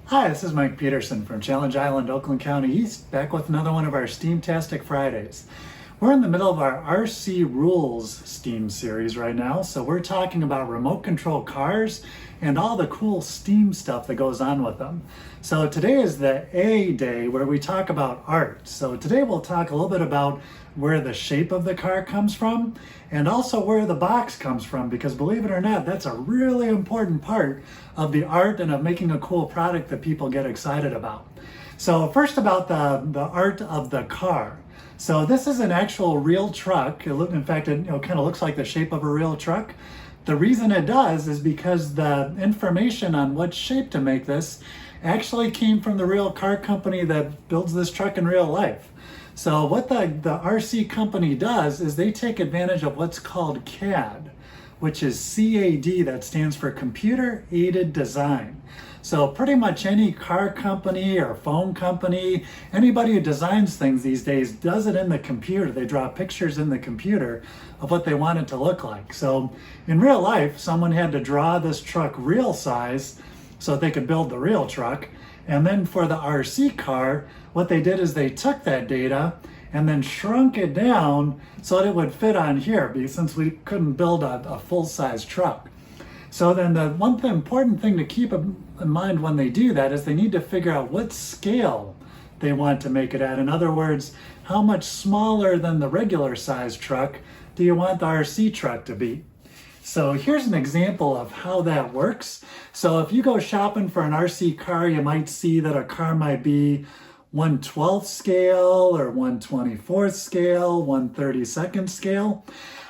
Hi, this is Mike Peterson from Challenge Island, Oakland County East, back with another one of our Steamtastic Fridays. We're in the middle of our RC Rules Steam series right now, so we're talking about remote control cars and all the cool Steam stuff that goes on with them. So today is the A day where we talk about art. So today we'll talk a little bit about where the shape of the car comes from and also where the box comes from, because believe it or not, that's a really important part of the art and of making a cool product that people get excited about. So first about the art of the car. So this is an actual real truck. In fact, it kind of looks like the shape of a real truck. The reason it does is because the information on what shape to make this actually came from the real car company that builds this truck in real life. So what the RC company does is they take advantage of what's called CAD, which is CAD, that stands for Computer Aided Design. So pretty much any car company or phone company, anybody who designs things these days does it in the computer. They draw pictures in the computer of what they want it to look like. So in real life, someone had to draw this truck real size so that they could build the real truck. And then for the RC car, what they did is they took that data and then shrunk it down so that it would fit on here, because since we couldn't build a full-size truck. So then the important thing to keep in mind when they do that is they need to figure out what scale they want to make it at. In other words, how much smaller than the regular size truck do you want the RC truck to be? So here's an example of how that works. So if you go shopping for an RC car, you might see that a car might be 1/12 scale or 1/24 scale, 1/32 scale.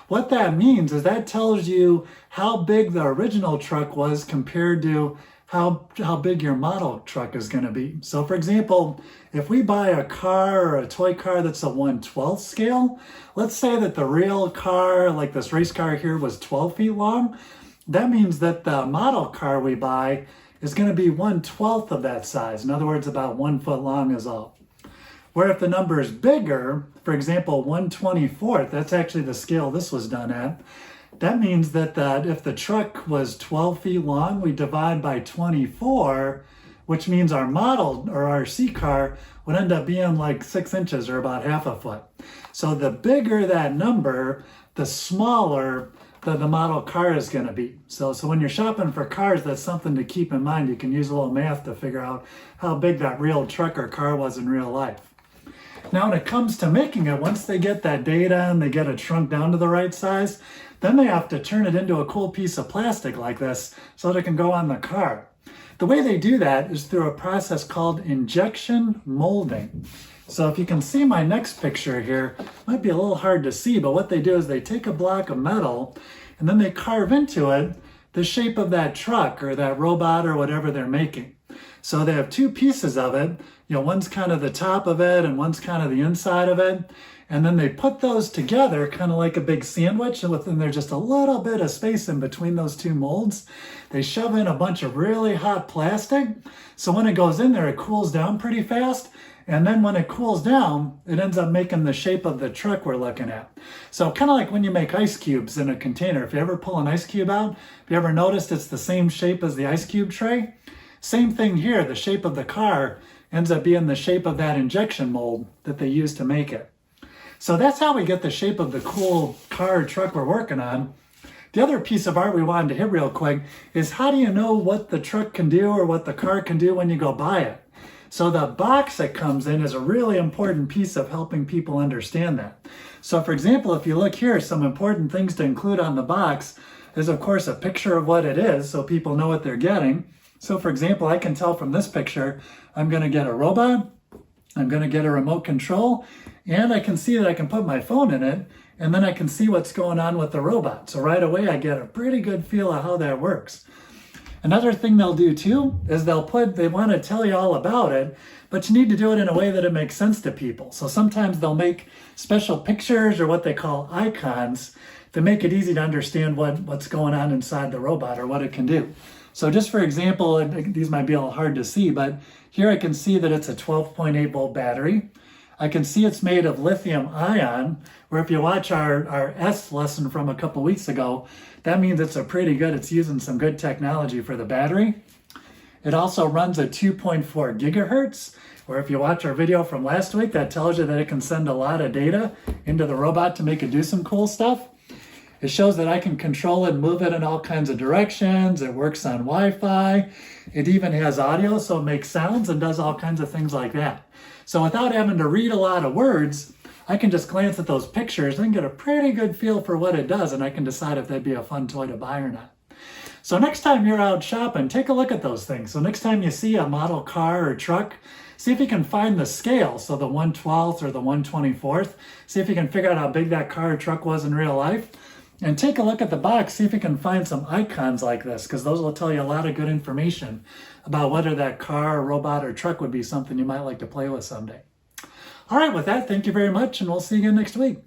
What that means is that tells you how big the original truck was compared to how big your model truck is going to be. So for example, if we buy a car or a toy car that's a 1/12 scale, let's say that the real car, like this race car here, was 12 feet long. That means that the model car we buy is going to be 1/12 of that size. In other words, about 1 foot long is all. Where if the number is bigger, for example, 1/24, that's actually the scale this was done at. That means that if the truck was 12 feet long, we divide by 24, which means our model or RC car would end up being like 6 inches or about half a foot. So the bigger that number, the smaller the model car is going to be. So when you're shopping for cars, that's something to keep in mind. You can use a little math to figure out how big that real truck or car was in real life. Now, when it comes to making it, once they get that data and they get it shrunk down to the right size, then they have to turn it into a cool piece of plastic like this so that it can go on the car. The way they do that is through a process called injection molding. So if you can see my next picture here, it might be a little hard to see, but what they do is they take a block of metal and then they carve into it the shape of that truck or that robot or whatever they're making. So they have two pieces of it. One's kind of the top of it and one's kind of the inside of it. And then they put those together kind of like a big sandwich, and within there's just a little bit of space in between those two molds. They shove in a bunch of really hot plastic. So when it goes in there, it cools down pretty fast. And then when it cools down, it ends up making the shape of the truck we're looking at. So kind of like when you make ice cubes in a container. If you ever pull an ice cube out, have you ever noticed it's the same shape as the ice cube tray? Same thing here. The shape of the car ends up being the shape of that injection mold that they use to make it. So that's how we get the shape of the cool car or truck we're working on. The other piece of art we wanted to hit real quick is how do you know what the truck can do or what the car can do when you go buy it? So the box that comes in is a really important piece of helping people understand that. So for example, if you look here, some important things to include on the box is of course a picture of what it is so people know what they're getting. So for example, I can tell from this picture, I'm going to get a robot, I'm going to get a remote control, and I can see that I can put my phone in it, and then I can see what's going on with the robot. So right away, I get a pretty good feel of how that works. Another thing they'll do too is they want to tell you all about it, but you need to do it in a way that it makes sense to people. So sometimes they'll make special pictures or what they call icons to make it easy to understand what's going on inside the robot or what it can do. So just for example, these might be a little hard to see, but here I can see that it's a 12.8 volt battery. I can see it's made of lithium ion, where if you watch our S lesson from a couple weeks ago, that means it's using some good technology for the battery. It also runs at 2.4 gigahertz, or if you watch our video from last week, that tells you that it can send a lot of data into the robot to make it do some cool stuff. It shows that I can control it and move it in all kinds of directions. It works on Wi-Fi. It even has audio, so it makes sounds and does all kinds of things like that. So without having to read a lot of words, I can just glance at those pictures and get a pretty good feel for what it does, and I can decide if that'd be a fun toy to buy or not. So next time you're out shopping, take a look at those things. So next time you see a model car or truck, see if you can find the scale, so the 1/12th or the 1/24th. See if you can figure out how big that car or truck was in real life. And take a look at the box, see if you can find some icons like this, because those will tell you a lot of good information about whether that car, robot, or truck would be something you might like to play with someday. All right, with that, thank you very much, and we'll see you again next week.